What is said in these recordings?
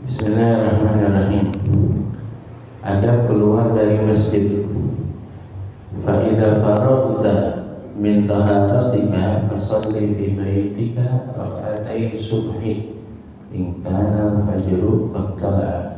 Bismillahirrahmanirrahim. Adab keluar dari masjid. Fa idza faragta min taharatika fasalli fi baitika rak'atai subhi in kana al-fajru qad tala'a.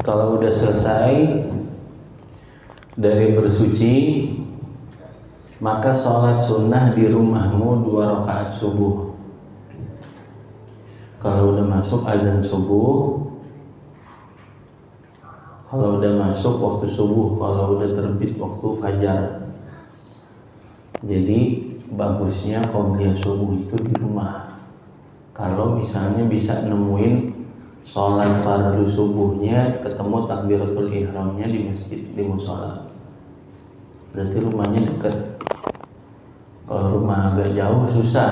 Kalau udah selesai dari bersuci, maka sholat sunnah di rumahmu 2 rakaat subuh. Kalau udah masuk azan subuh, kalau udah masuk waktu subuh, kalau udah terbit waktu fajar. Jadi bagusnya qobliyah subuh itu di rumah. Kalau misalnya bisa nemuin sholat fardu subuhnya ketemu takbiratul ihramnya di masjid, di mushola, berarti rumahnya dekat. Kalau rumah agak jauh susah,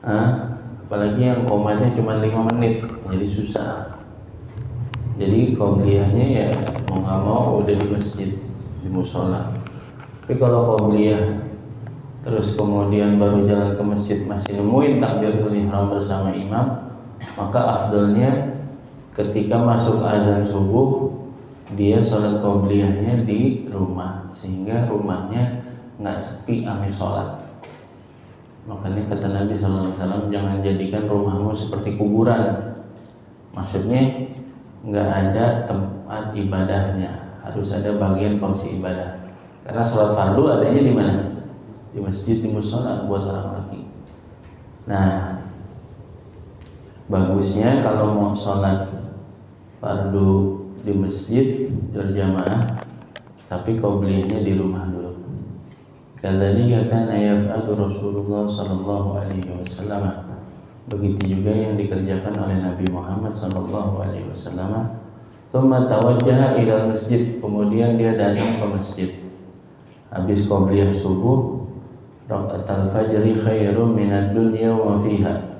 apalagi yang komatnya cuma 5 menit, jadi susah. Jadi qobliyahnya ya mau nggak mau udah di masjid, di mushola. Tapi kalau qobliyah terus kemudian baru jalan ke masjid masih nemuin takbiratul ihram bersama imam, maka afdalnya ketika masuk azan subuh dia sholat qobliyahnya di rumah, sehingga rumahnya nggak sepi ame sholat. Makanya kata Nabi SAW, jangan jadikan rumahmu seperti kuburan. Maksudnya nggak ada tempat ibadahnya, harus ada bagian porsi ibadah. Karena sholat fardu adanya di mana? Di masjid, di mushola buat orang laki. Nah, bagusnya kalau mau sholat fardu di masjid berjamaah, tapi qobliyahnya di rumah dulu. Kadzalika kana yaf'alu Rasulullah sallallahu alaihi wasallam. Begitu juga yang dikerjakan oleh Nabi Muhammad sallallahu alaihi wasallam. Tsumma tawajjaha ila masjid, kemudian dia datang ke masjid. Habis qobliyah subuh, rakaatul fajri khairum minad dunya wa fiha.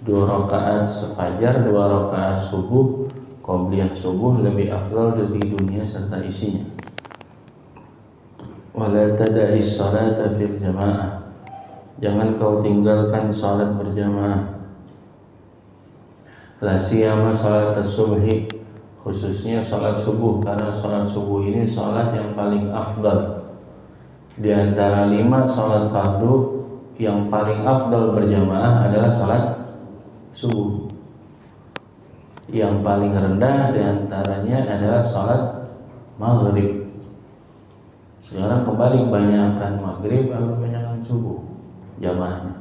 2 rakaat fajar, 2 rakaat subuh, qobliyah subuh lebih afdal dari dunia serta isinya. Wala tada'is salata fil jamaah, jangan kau tinggalkan salat berjamaah. La siyama salat subhi, khususnya salat subuh, karena salat subuh ini salat yang paling afdal. Di antara 5 salat fardu, yang paling afdal berjamaah adalah salat subuh. Yang paling rendah diantaranya adalah salat maghrib. Sekarang kembali banyakkan maghrib atau banyakkan subuh jamaahnya.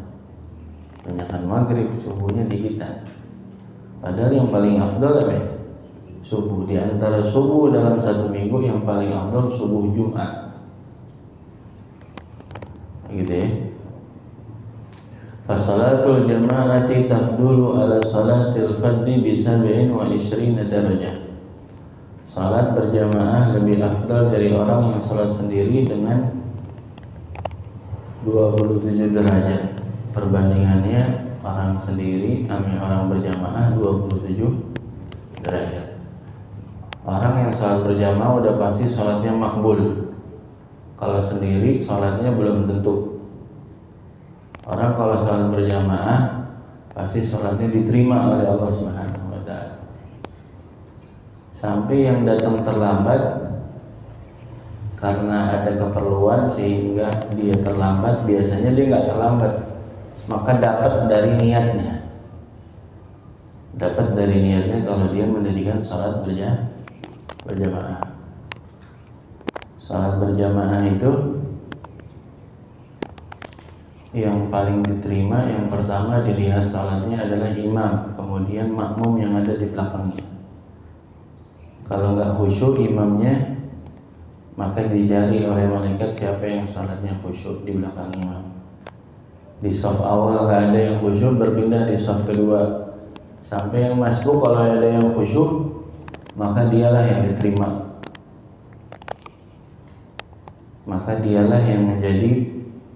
Banyakkan maghrib, subuhnya dikitan. Padahal yang paling afdal apa? Subuh. Di antara subuh dalam 1 minggu yang paling afdal subuh Jumat. Gitu ya. Fasalatul jama'ati tafdulu ala salatil fadli bi 27 darajah. Salat berjamaah lebih afdal dari orang yang salat sendiri dengan 27 derajat. Perbandingannya orang sendiri sama orang berjamaah 27 derajat. Orang yang salat berjamaah udah pasti salatnya makbul. Kalau sendiri salatnya belum tentu. Orang kalau salat berjamaah pasti salatnya diterima oleh Allah Subhanahu wa taala. Sampai yang datang terlambat karena ada keperluan sehingga dia terlambat, biasanya dia nggak terlambat, maka dapat dari niatnya. Dapat dari niatnya kalau dia mendirikan salat berjamaah. Salat berjamaah itu yang paling diterima, yang pertama dilihat salatnya adalah imam, kemudian makmum yang ada di belakangnya. Kalau nggak khusyuk imamnya, maka dicari oleh malaikat siapa yang salatnya khusyuk di belakang imam. Di shaf awal nggak ada yang khusyuk, berpindah di shaf kedua. Sampai yang masbuk kalau ada yang khusyuk, maka dialah yang diterima. Maka dialah yang menjadi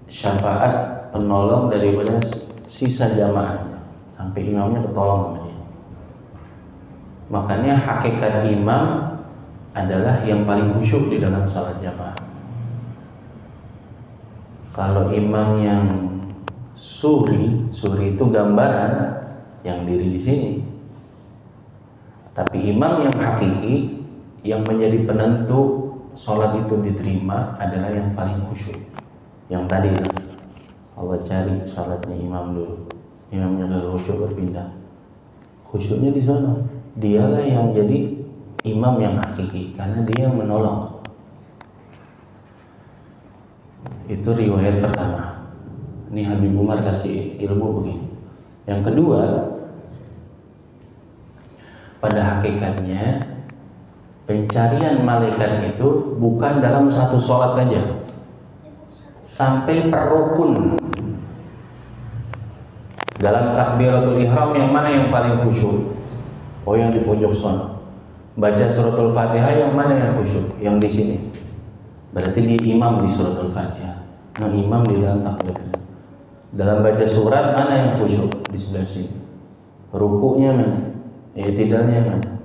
syafaat penolong daripada sisa jamaahnya sampai imamnya ketolong sama dia. Makanya hakikat imam adalah yang paling khusyuk di dalam salat jamaah. Kalau imam yang suri itu gambaran yang diri di sini. Tapi imam yang hakiki, yang menjadi penentu sholat itu diterima adalah yang paling khusyuk. Yang tadi Allah cari sholatnya imam dulu, imamnya gak khusyuk berpindah. Khusyuknya di sana. Dialah yang jadi imam yang hakiki karena dia yang menolong. Itu riwayat pertama. Ini Habib Umar kasih ilmu begini. Yang kedua, pada hakikatnya pencarian malaikat itu bukan dalam satu sholat saja, sampai per rukun. Dalam takbiratul ihram yang mana yang paling khusyuk? Oh, yang di pojok sana. Baca suratul Fatihah yang mana yang khusyuk? Yang di sini. Berarti di imam di suratul Fatihah. Nah, imam di dalam takbir. Dalam baca surat mana yang khusyuk? Di sebelah sini. Rukuknya mana? I'tidalnya mana?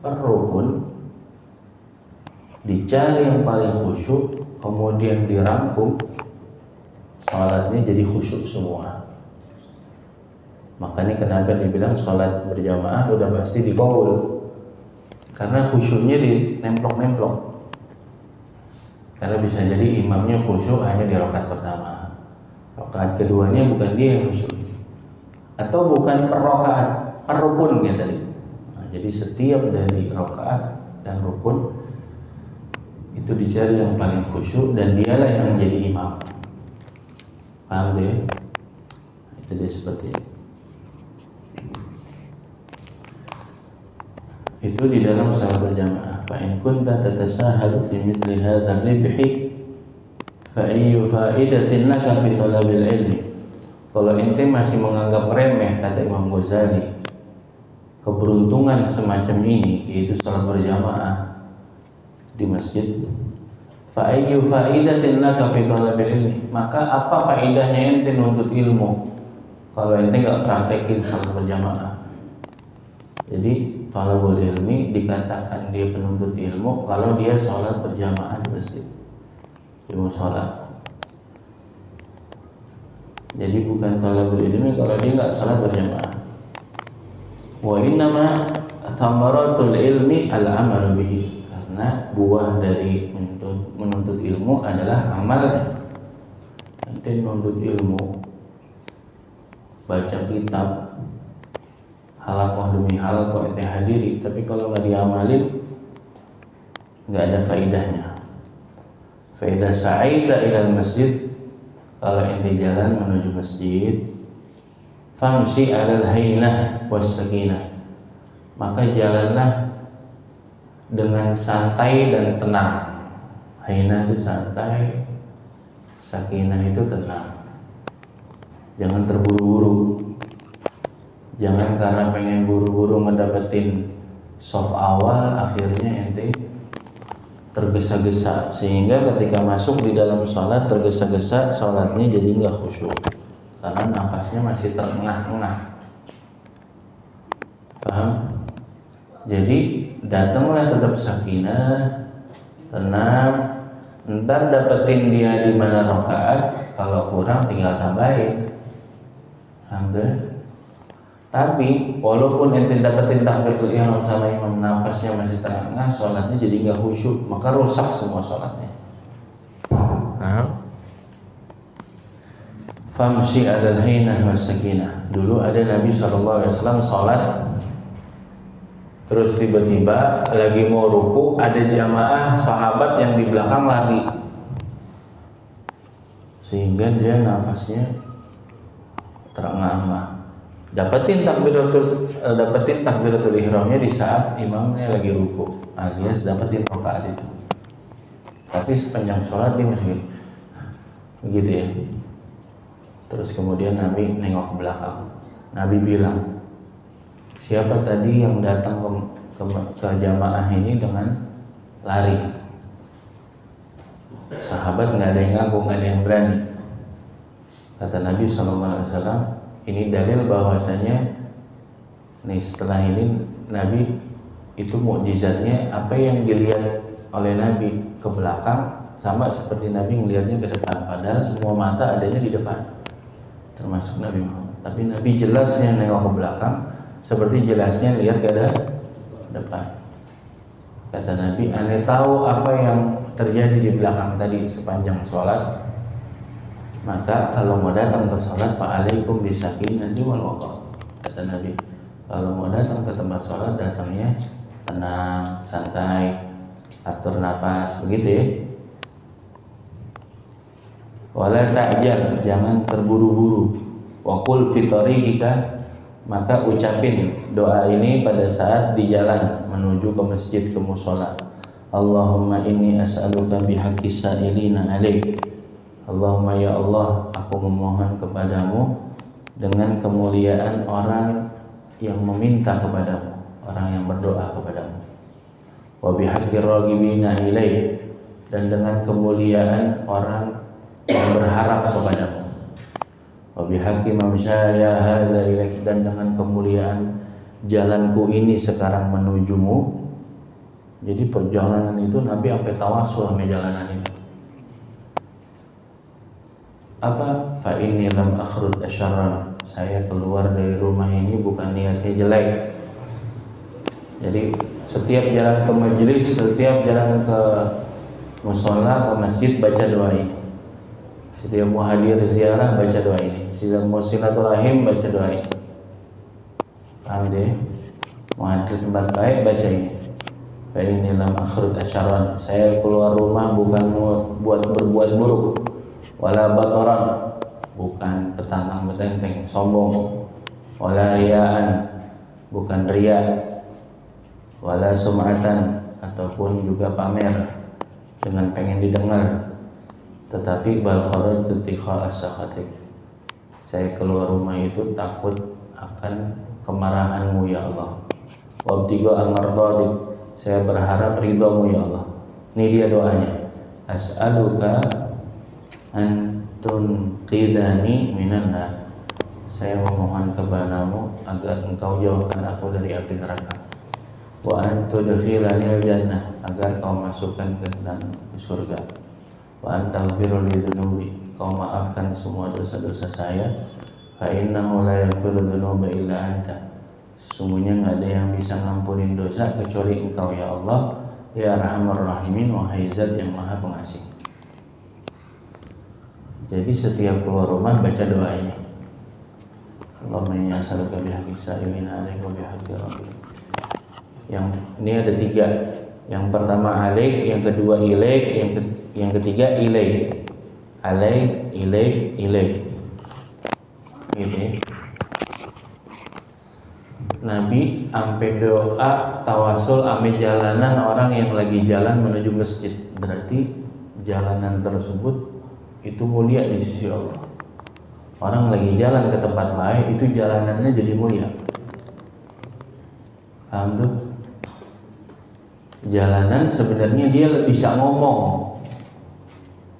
Per rukun dicari yang paling khusyuk, kemudian dirangkum, salatnya jadi khusyuk semua. Makanya kenapa dibilang salat berjamaah udah pasti dikabul, karena khusyuknya di nemplok-nemplok. Karena bisa jadi imamnya khusyuk hanya di rakaat pertama, rakaat keduanya bukan dia yang khusyuk, atau bukan per rakaat, per rukun ya tadi. Nah, jadi setiap dari rakaat dan rukun itu dicari yang paling khusyuk dan dialah yang menjadi imam. Paham deh? Itu dia seperti itu. Itu di dalam salat berjamaah. Fa in kunta tatasahalu fi mithli hadzal ribhi fa ayyu fa'idatin laka fi talabil ilmi. Kalau ente masih menganggap remeh, kata Imam Ghazali, keberuntungan semacam ini, yaitu salat berjamaah di masjid, fa ayyu fa'idatin laka fi talabil ilmi, maka apa faedahnya ente nuntut ilmu kalau ente enggak praktekin salat berjamaah? Jadi talabul ilmi dikatakan dia penuntut ilmu kalau dia sholat berjamaah di masjid, di mushola. Jadi bukan talabul ilmi kalau dia nggak sholat berjamaah. Wa innama thamaratul ilmi al-amal bihi, karena buah dari menuntut ilmu adalah amalnya. Nanti menuntut ilmu, baca kitab, halakoh demi halakoh ente hadiri, tapi kalau nggak diamalin nggak ada faedahnya. Faedah sa'ida ilal masjid, kalau ente jalan menuju masjid, famshi alal hainah was sakinah, maka jalanlah dengan santai dan tenang. Hainah itu santai, sakinah itu tenang. Jangan terburu-buru. Jangan karena pengen buru-buru ngedapetin soft awal, akhirnya ente tergesa-gesa, sehingga ketika masuk di dalam sholat tergesa-gesa, sholatnya jadi nggak khusyuk karena nafasnya masih terengah-engah. Paham? Jadi datanglah tetap sakinah, tenang. Ntar dapetin dia di mana rakaat, kalau kurang tinggal tambahin. Alhamdulillah. Tapi walaupun ente dapetin takbiratul ihram sama imam, nafasnya masih terengah, sholatnya jadi nggak khusyuk, maka rusak semua sholatnya. Famshi alal hainah was sakinah. Dulu ada Nabi SAW sholat, terus tiba-tiba lagi mau ruku, ada jamaah sahabat yang di belakang lari, sehingga dia nafasnya terengah-engah. Dapetin takbiratul ihramnya di saat imamnya lagi ruku, alias dapetin rakaat itu. Tapi sepanjang sholat dia masih begitu ya. Terus kemudian Nabi nengok ke belakang. Nabi bilang, siapa tadi yang datang ke jamaah ini dengan lari? Sahabat nggak ada yang ngaku, nggak ada yang berani. Kata Nabi SAW, ini dalil bahwasanya Nih setelah ini Nabi itu mukjizatnya apa yang dilihat oleh Nabi ke belakang sama seperti Nabi melihatnya ke depan. Padahal semua mata adanya di depan, termasuk Nabi Muhammad. Tapi Nabi jelasnya nengok ke belakang seperti jelasnya lihat ke depan. Kata Nabi, aneh tahu apa yang terjadi di belakang tadi sepanjang sholat. Maka kalau mau datang ke sholat, fa'alaikum bisakinati wal waqar. Kata Nabi, kalau mau datang ke tempat sholat, datangnya tenang, santai, atur nafas, begitu ya. Wala ta'jal, jangan terburu-buru. Wa qul fi tariqika, maka ucapin doa ini pada saat di jalan menuju ke masjid, ke mushola. Allahumma inni as'aluka bihaqqi sa'ilina alaik. Allahumma ya Allah, aku memohon kepadamu dengan kemuliaan orang yang meminta kepadamu, orang yang berdoa kepadamu. Wa bihaqqi raghibina ilaik, dan dengan kemuliaan orang yang berharap kepadamu. Wa bihaqqi mamsyaya hadza ilaik, dan dengan kemuliaan jalanku ini sekarang menujumu. Jadi perjalanan itu Nabi sampai tawasul sama jalanan ini. Apa? Fa inni lam akhruj asyarran, saya keluar dari rumah ini bukan niatnya jelek. Jadi setiap jalan ke majelis, setiap jalan ke mushola, ke masjid, baca doa ini. Setiap mau hadir ziarah, baca doa ini. Setiap mau silaturahim, baca doa ini. Paham deh? Mau hadir tempat baik, baca ini. Fa inni lam akhruj asyarran, saya keluar rumah bukan buat berbuat buruk. Wala bataran, bukan petantang betenteng, sombong. Wala riyaan, bukan riya. Wala sum'atan, ataupun juga pamer dengan pengen didengar. Tetapi bal kharajtu tikha as-sakhatik, saya keluar rumah itu takut akan kemarahanmu ya Allah. Wabtiga amardadik, saya berharap ridhamu ya Allah. Ini dia doanya. As'aluka antun qidani minan nar, saya memohon kepadamu agar engkau jauhkan aku dari api neraka. Wa antudkhilani al-jannah, agar kau masukkan ke dalam surga. Wa antaghfirli dzunubi, kau maafkan semua dosa-dosa saya. Fa innahu la yaghfiru dzunuba illa anta, sesungguhnya enggak ada yang bisa ngampunin dosa kecuali engkau ya Allah, ya arhamar rahimin, wahai zat yang maha pengasih. Jadi setiap keluar rumah baca doa ini. Allahumma inni as'aluka bihaqqi sa'ilina alaika wa bihaqqi rabbik. Yang ini ada 3. Yang pertama alaik, yang kedua ilaik, yang ketiga ilaik. Alaik, ilaik, ilaik. Gitu ya. Nabi sampai doa tawasul ame jalanan orang yang lagi jalan menuju masjid. Berarti jalanan tersebut itu mulia di sisi Allah. Orang lagi jalan ke tempat baik, itu jalanannya jadi mulia. Paham tuh? Jalanan sebenarnya dia bisa ngomong.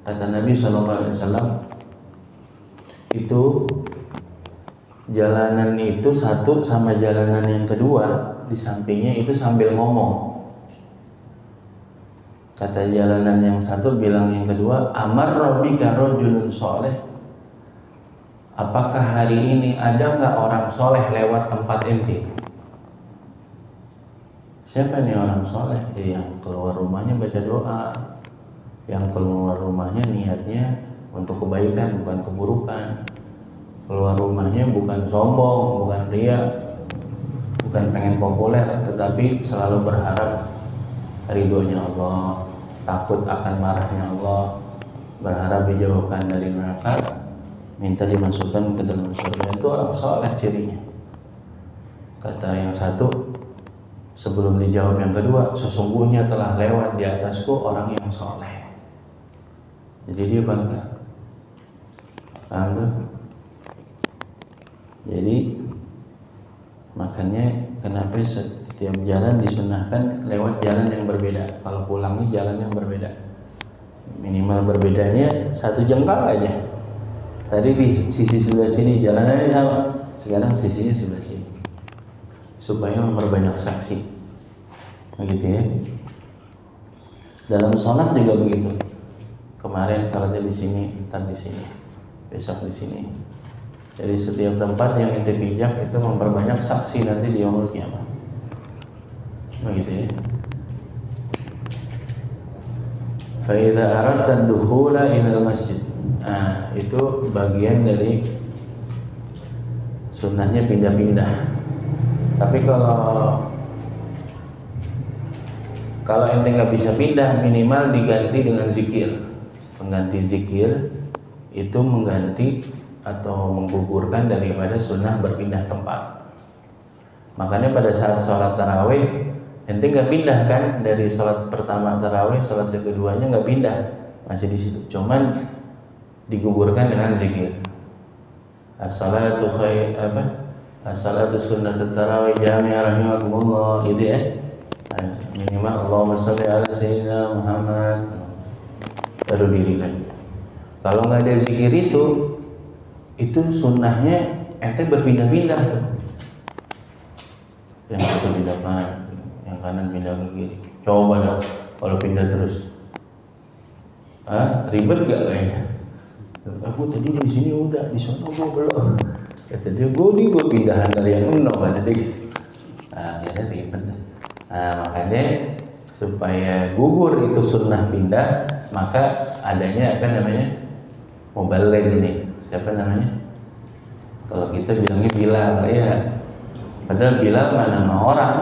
Kata Nabi SAW, itu jalanan itu satu sama jalanan yang kedua di sampingnya itu sambil ngomong. Kata jalanan yang satu bilang yang kedua, amar rabbika rajulun soleh, apakah hari ini ada nggak orang soleh lewat tempat ente? Siapa nih orang soleh? Yang keluar rumahnya baca doa, yang keluar rumahnya niatnya untuk kebaikan bukan keburukan, keluar rumahnya bukan sombong, bukan ria, bukan pengen populer, tetapi selalu berharap ridhonya Allah, takut akan marahnya Allah, berharap dijauhkan dari neraka, minta dimasukkan ke dalam surga. Itu orang soleh cirinya. Kata yang satu, sebelum dijawab yang kedua, sesungguhnya telah lewat di atasku orang yang soleh. Jadi dia bangga. Paham tuh? Jadi makanya kenapa setiap jalan disunahkan lewat jalan yang berbeda. Kalau pulangnya jalan yang berbeda, minimal berbedanya 1 jengkal aja. Tadi di sisi sebelah sini jalanannya sama, sekarang sisinya sebelah sini, supaya memperbanyak saksi. Begitu ya. Dalam sholat juga begitu. Kemarin sholatnya di sini, ntar di sini, besok di sini. Jadi setiap tempat yang ente pijak itu memperbanyak saksi nanti di yaumul qiyamah. Begitu ya. Fa idza aradta ad-dukhula ila al-masjid. Nah, itu bagian dari sunnahnya pindah-pindah. Tapi kalau ente nggak bisa pindah, minimal diganti dengan zikir. Pengganti zikir itu mengganti atau menggugurkan daripada sunnah berpindah tempat. Makanya pada saat sholat tarawih ente nggak pindah kan, dari sholat pertama tarawih sholat keduanya nggak pindah, masih di situ, cuman digugurkan dengan zikir. As-salatu as-salatu sunnatut tarawih jami'ah rahimakumullah, gitu ya. Minimal Allahumma sholli ala sayyidina Muhammad, baru diri lagi. Kalau nggak ada zikir itu sunnahnya ente berpindah-pindah tuh. Yang satu pindah kanan, yang kanan pindah ke kiri. Coba dong kalau pindah terus. Ribet gak kayaknya? Aku tadi di sini udah, di sana gua belum. Kata dia, gua pindahan dari yang nol, kata dia gitu. Ya ribet. Makanya supaya gugur itu sunnah pindah, maka adanya apa namanya? Muballigh ini. Siapa namanya? Kalau kita bilangnya Bilal, ya. Padahal Bilal mah nama orang.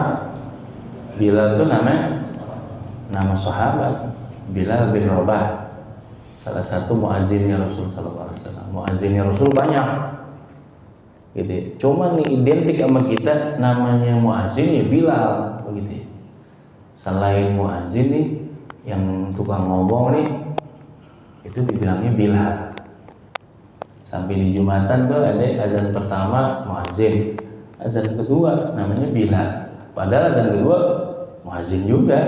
Bilal itu nama sahabat. Bilal bin Rabah, salah satu muazzinnya Rasul sallallahu alaihi wasallam. Muazzinnya Rasul banyak. Gitu. Cuma nih identik sama kita namanya muazzin ya Bilal, begitu. Selain muazzin nih yang tukang ngomong nih itu dibilangnya Bilal. Sampai di Jumatan tuh ada azan pertama muazzin, azan kedua namanya Bilal. Padahal azan kedua muazzin juga,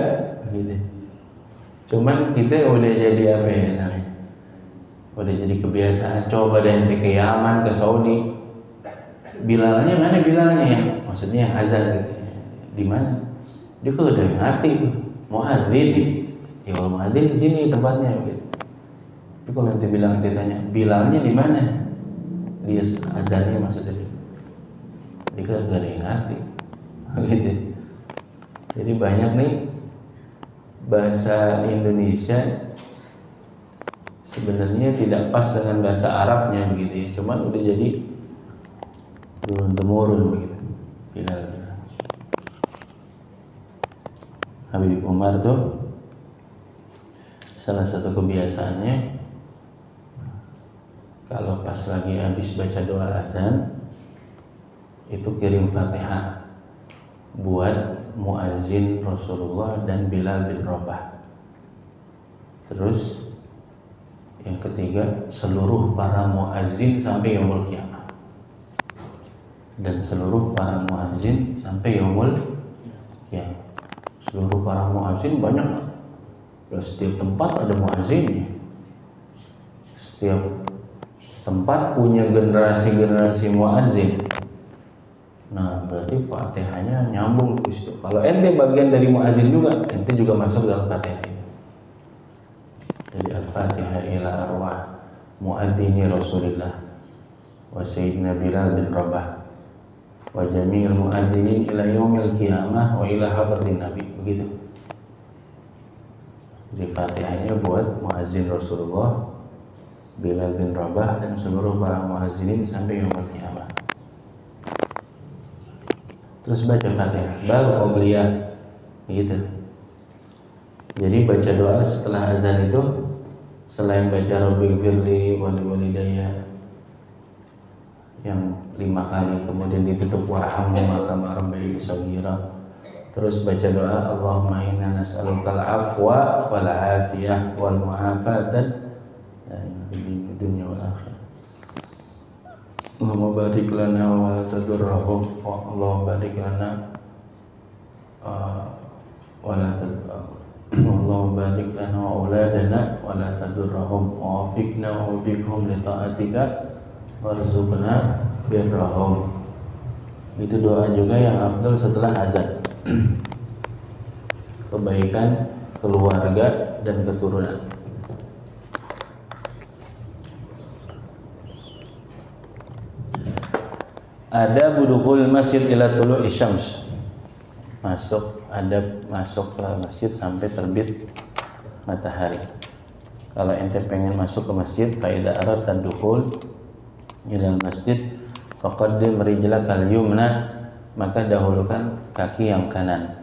gitu. Cuman kita udah jadi apa ya namanya? Udah jadi kebiasaan. Coba deh ente ke Yaman, ke Saudi, Bilalnya mana Bilalnya ya? Maksudnya yang azan gitu. Di mana? Dia kalau udah ngerti itu muadzin. Ya kalau muadzin di sini tempatnya gitu. Tapi kalau nanti bilang, tanya Bilalnya di mana? Dia azannya maksudnya. Dia kan gak ada yang ngerti. Gitu. Jadi banyak nih bahasa Indonesia sebenarnya tidak pas dengan bahasa Arabnya begitu ya. Cuman udah jadi turun temurun begitu. Bilal. Habib Umar tuh salah satu kebiasaannya kalau pas lagi habis baca doa azan itu kirim Fatihah buat muazzin Rasulullah dan Bilal bin Rabah. Terus yang ketiga, seluruh para muazzin sampai yaumul qiyamah. Dan seluruh para muazzin sampai yaumul qiyamah. Seluruh para muazzin banyak. Setiap tempat ada muazzinnya. Setiap tempat punya generasi-generasi muazzin. Nah, berarti Fatihahnya nyambung ke situ. Kalau ente bagian dari muazzin juga, ente juga masuk dalam Fatihah ini. Jadi Al-Fatihah ila arwah muadzini Rasulillah wa sayyidina Bilal bin Rabah wa jami'il muadzinin ila yaumil qiyamah wa ila hadratin Nabi, begitu. Jadi Fatihahnya buat muazzin Rasulullah, Bilal bin Rabah dan seluruh para muazzinin sampai yaumil qiyamah. Terus baca Fatihah, baru qobliyah, gitu. Jadi baca doa setelah azan itu selain baca Rabbighfirli wa liwalidayya yang 5 kali, kemudian ditutup warhamhuma kama rabbayani shaghira. Terus baca doa Allahumma inna nas'alukal afwa wal afiyah wal mu'afatan di dunia wal akhirah. Allahumma barik lana wa la tadurrahum. Allahumma barik lana wa la tadurrahum. Allahumma barik lana wa auladana wa la tadurrahum wa wafiqna wa wafiqhum li ta'atika warzuqna birrahum. Itu doa juga yang afdal setelah azan. Kebaikan keluarga dan keturunan. Ada budukhul masjid ila tulu'i syams. Masuk ke masjid sampai terbit matahari. Kalau ente pengen masuk ke masjid, fa idza aradta dukhul ila masjid faqaddim rijlakal yumna, maka dahulukan kaki yang kanan.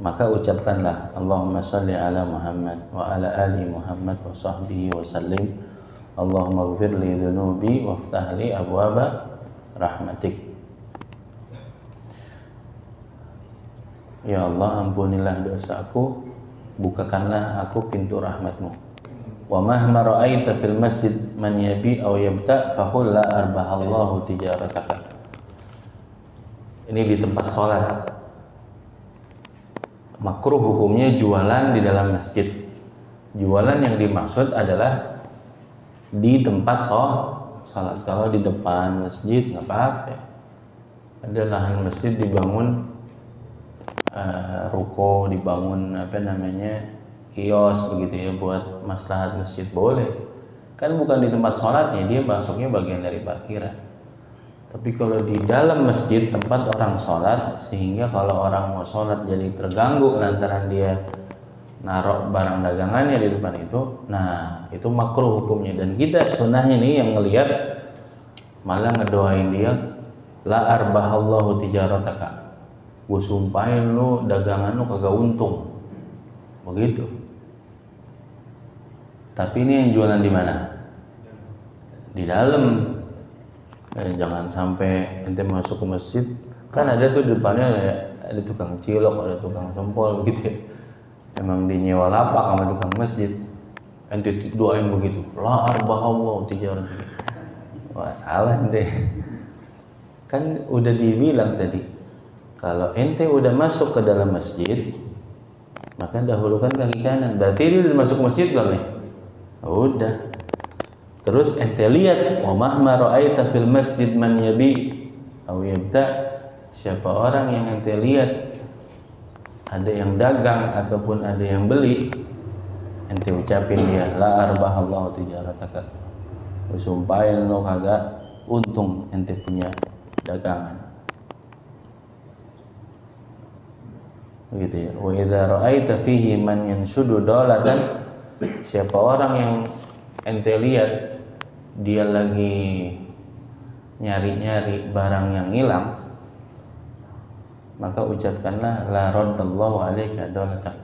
Maka ucapkanlah Allahumma shalli ala Muhammad wa ala ali Muhammad wa sahbihi wa sallim. Allahumma ighfir li dhunubi waftah li abwaba rahmatik. Ya Allah, ampunilah dosaku, bukakanlah aku pintu rahmatmu. Wa mahma ra'aita fil masjid man yabi aw yabta faqul la arbahallahu tijarataka. Ini di tempat sholat. Makruh hukumnya jualan di dalam masjid. Jualan yang dimaksud adalah di tempat sholat. Kalau di depan masjid nggak apa-apa. Ada lahan masjid dibangun ruko, dibangun kios begitu ya, buat maslahat masjid boleh. Kan bukan di tempat sholatnya, dia masuknya bagian dari parkiran. Tapi kalau di dalam masjid tempat orang sholat, sehingga kalau orang mau sholat jadi terganggu lantaran dia naruh barang dagangannya di depan itu, nah itu makruh hukumnya. Dan kita sunnahnya nih yang ngelihat malah ngedoain dia, la arbahallahu tijarataka, gue sumpahin lu dagangan lu kagak untung, begitu. Tapi ini yang jualan di mana? Di dalam. Jangan sampai ente masuk ke masjid, kan ada tuh depannya ada tukang cilok, ada tukang sempol gitu ya. Emang dinyewa lapak sama tukang masjid. Ente doain begitu, la arbahallahu tijarataka. Wah, salah ente. Kan udah dibilang tadi, kalau ente udah masuk ke dalam masjid, maka dahulukan kaki kanan. Berarti dia udah masuk masjid belum nih? Udah. Terus ente lihat, wa mahma ra'aita fil masjid man yabi aw yabta, siapa orang yang ente lihat ada yang dagang ataupun ada yang beli, ente ucapin dia, la arbahallahu tijarataka, sumpahin lo kagak untung ente punya dagangan. Begitu ya. Wa idza ra'aita fihi man yanshudu dalatan, siapa orang yang ente lihat dia lagi nyari-nyari barang yang hilang, maka ucapkanlah la raddallahu alaika dalatak,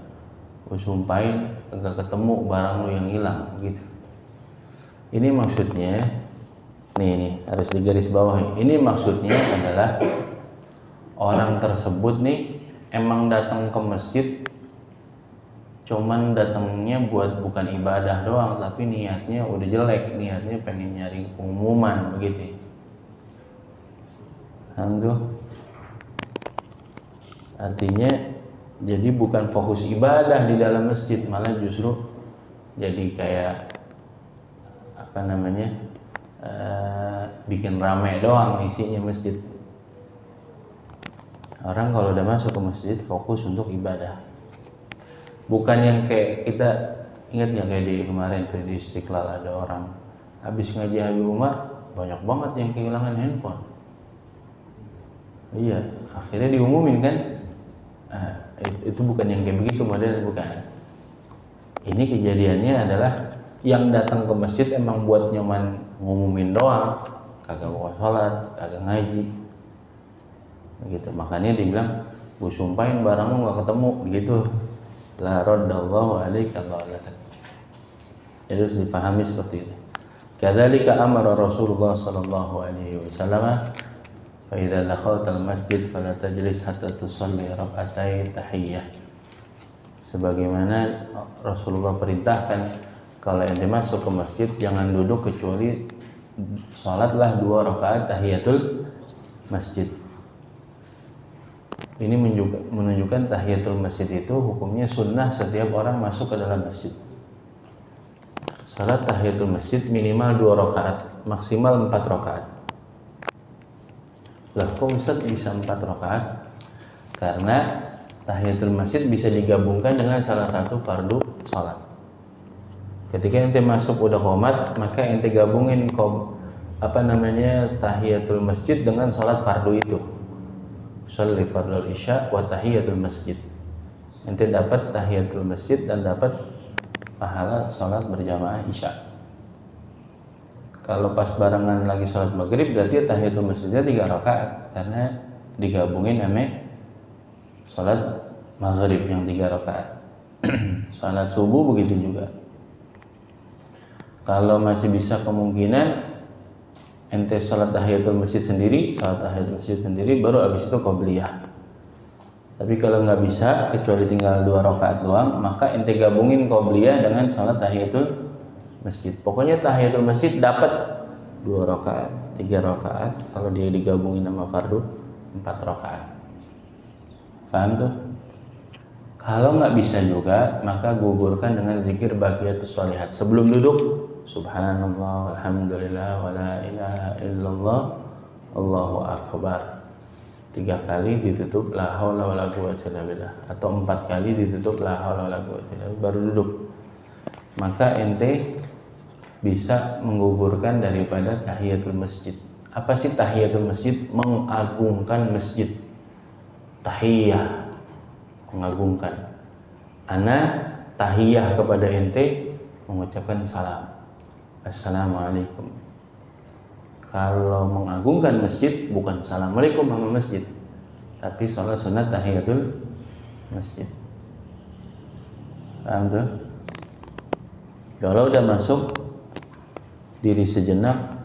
sumpahin kagak ketemu barang lu yang hilang gitu. Ini maksudnya nih harus digaris bawahi. Ini maksudnya adalah orang tersebut nih emang datang ke masjid cuman datangnya buat bukan ibadah doang, tapi niatnya udah jelek, niatnya pengen nyari pengumuman begitu. Tuh. Artinya jadi bukan fokus ibadah di dalam masjid, malah justru jadi kayak bikin ramai doang isinya masjid. Orang kalau udah masuk ke masjid fokus untuk ibadah. Bukan yang kayak kita ingat nggak kayak di kemarin tuh di Istiqlal ada orang habis ngaji Habib Umar, banyak banget yang kehilangan handphone. Iya, akhirnya diumumin kan. Itu bukan yang kayak begitu model, bukan. Ini kejadiannya adalah yang datang ke masjid emang buat nyaman ngumumin doang, kagak mau sholat, kagak ngaji. Begitu. Makanya dibilang, gue sumpahin barangmu nggak ketemu, begitu. La raddallahu alaika dalatak. Jadi harus dipahami seperti itu. Kadzalika amara Rasulullah sallallahu alaihi wasallam, fa idza dakhalta al-masjid fala tajlis hatta tusalli rak'atai tahiyyah. Sebagaimana Rasulullah perintahkan, kalau ente masuk ke masjid jangan duduk kecuali salatlah 2 rakaat tahiyatul masjid. Ini menunjukkan tahiyatul masjid itu hukumnya sunnah setiap orang masuk ke dalam masjid. Salat tahiyatul masjid minimal 2 rakaat, maksimal 4 rakaat. Lah kok Ustaz bisa 4 rakaat? Karena tahiyatul masjid bisa digabungkan dengan salah satu fardu salat. Ketika ente masuk udah qomat, maka ente gabungin tahiyatul masjid dengan salat fardu itu. Sholli fardul isya wa tahiyatul masjid. Ente dapat tahiyatul masjid dan dapat pahala salat berjamaah isya. Kalau pas barengan lagi sholat maghrib berarti tahiyatul masjidnya 3 rakaat karena digabungin sama sholat maghrib yang 3 rakaat. Sholat subuh begitu juga. Kalau masih bisa kemungkinan ente sholat tahiyatul masjid sendiri, baru abis itu qobliyah. Tapi kalau nggak bisa kecuali tinggal 2 rakaat doang, maka ente gabungin qobliyah dengan sholat tahiyatul masjid. Pokoknya tahiyatul masjid dapat 2 rakaat, 3 rakaat kalau dia digabungin sama fardu 4 rakaat. Paham tuh? Kalau nggak bisa juga, maka gugurkan dengan zikir baqiyatus sholihat. Sebelum duduk, subhanallah, alhamdulillah, wala ilaha illallah, Allahu akbar. 3 kali ditutup la haula wala quwwata illa billah, atau 4 kali ditutup la haula wala quwwata illa billah, baru duduk. Maka ente bisa menggugurkan daripada tahiyatul masjid. Apa sih tahiyatul masjid? Mengagungkan masjid. Tahiyah, mengagungkan. Ana tahiyah kepada ente mengucapkan salam. Assalamualaikum. Kalau mengagungkan masjid bukan assalamualaikum sama masjid, tapi sholat sunat tahiyatul masjid. Paham tuh? Kalau udah masuk, diri sejenak,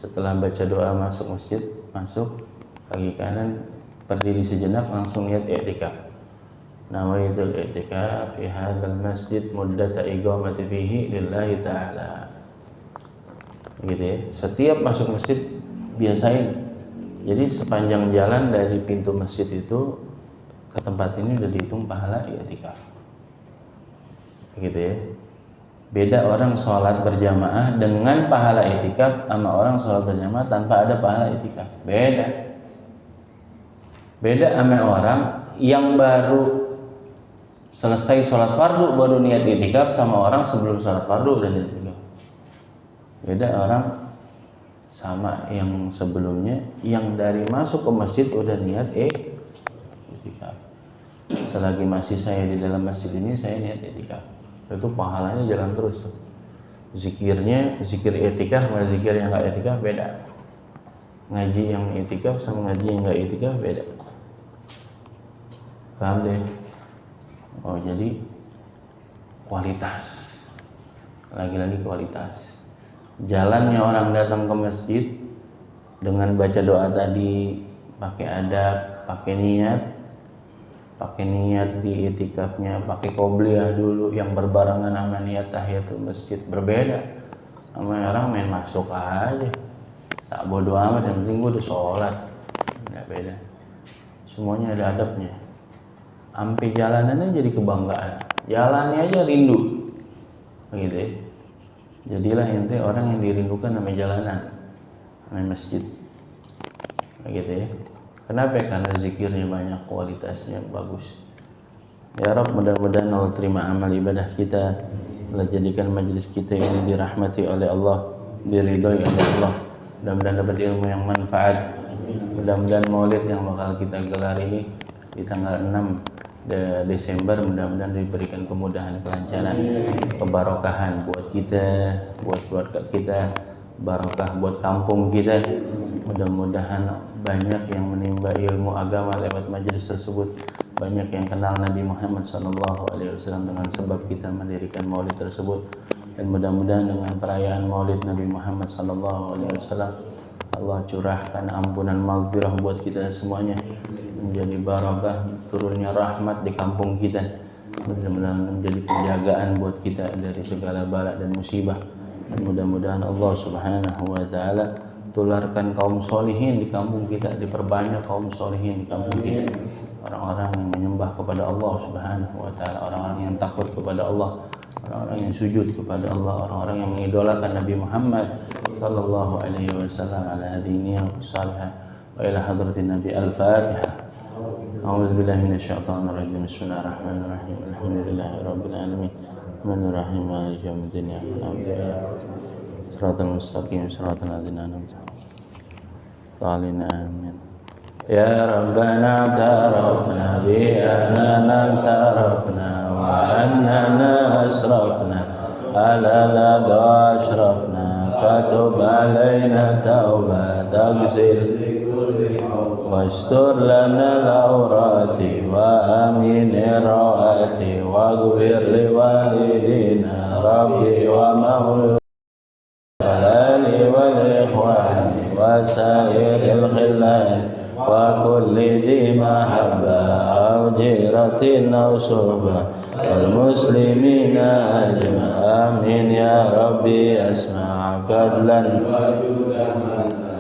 setelah baca doa masuk masjid, masuk kaki kanan, berdiri sejenak, langsung niat i'tikaf. Nawaitul i'tikaf fi hadzal masjid muddata iqamati fihi lillahi ta'ala. Gitu ya. Setiap masuk masjid biasain. Jadi sepanjang jalan dari pintu masjid itu ke tempat ini udah dihitung pahala i'tikaf. Gitu ya. Beda orang sholat berjamaah dengan pahala i'tikaf sama orang sholat berjamaah tanpa ada pahala i'tikaf. Beda sama orang yang baru selesai sholat fardu baru niat i'tikaf sama orang sebelum sholat fardu udah niat i'tikaf. Beda orang sama yang sebelumnya yang dari masuk ke masjid udah niat i'tikaf. Selagi masih saya di dalam masjid ini saya niat i'tikaf. Itu pahalanya jalan terus. Zikirnya, zikir i'tikaf sama zikir yang enggak i'tikaf beda. Ngaji yang i'tikaf sama ngaji yang enggak i'tikaf beda. Paham deh? Oh, jadi kualitas. Lagi-lagi kualitas. Jalannya orang datang ke masjid dengan baca doa tadi, pakai adab, pakai niat di i'tikafnya, pakai qobliyah dulu yang berbarengan sama niat tahiyatul masjid, berbeda sama orang main masuk aja, tak bodo amat, yang penting gue udah sholat. Nggak beda, semuanya ada adabnya. Sampai jalanannya jadi kebanggaan, jalannya aja rindu begitu ya. Jadilah ente orang yang dirindukan sama jalanan, sama masjid begitu ya. Kenapa? Karena zikirnya banyak, kualitasnya bagus. Ya Rabb, mudah-mudahan Allah terima amal ibadah kita, Allah jadikan majelis kita ini dirahmati oleh Allah, diridhoi oleh Allah. Mudah-mudahan dapat ilmu yang manfaat. Mudah-mudahan maulid yang bakal kita gelar ini di tanggal 6 Desember mudah-mudahan diberikan kemudahan, kelancaran, kebarokahan buat kita, buat keluarga kita, barokah buat kampung kita. Mudah-mudahan banyak yang menimba ilmu agama lewat majelis tersebut, banyak yang kenal Nabi Muhammad SAW dengan sebab kita mendirikan maulid tersebut, dan mudah-mudahan dengan perayaan maulid Nabi Muhammad SAW Allah curahkan ampunan maghfirah buat kita semuanya, menjadi barakah turunnya rahmat di kampung kita, mudah-mudahan menjadi penjagaan buat kita dari segala bala dan musibah, dan mudah-mudahan Allah Subhanahu wa taala tularkan kaum solihin di kampung kita, diperbanyak kaum solihin di kampung kita, orang-orang yang menyembah kepada Allah Subhanahu wa taala, orang-orang yang takut kepada Allah, orang-orang yang sujud kepada Allah, orang-orang yang mengidolakan Nabi Muhammad sallallahu alaihi wasallam ala hadiniya salihah. وإلى حضرة النبي. الفاتحة. أعوذ بالله من الشيطان الرجيم. بسم الله الرحمن الرحيم. الحمد لله رب العالمين الرحمن الرحيم مالك يوم الدين إياك نعبد وإياك نستعين صراط المستقيم صراط الذين أنعمت عليهم آمين. يا ربنا اعترفنا بأننا اقترفنا وأننا أسرفنا على لدى أشرفنا فتب علينا توبة تغسل واستر لنا العورات وأمين الروآت واغفر لوالدينا ربي ومولاي والإخوان وسائر الخلان وكل ذي محبة أو جيرة أو صحبة المسلمين أجمع آمين يا ربي أسمع فضلا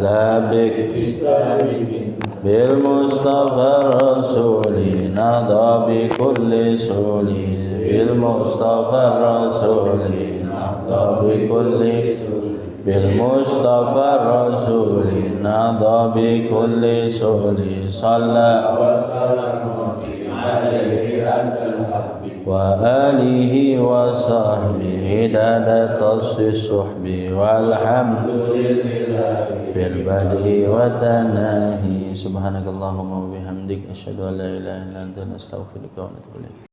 لا بك بالمصطفى الرسول نضى بكل سول بالمصطفى الرسول نضى بكل بالمصطفى الرسول نضى بكل سول صلى وآله وصحبه عدد الصحب والحمد لله في البدء والتناهي. سبحانك اللهم وبحمدك أشهد أن لا إله إلا أنت نستغفرك ونتوب إليك.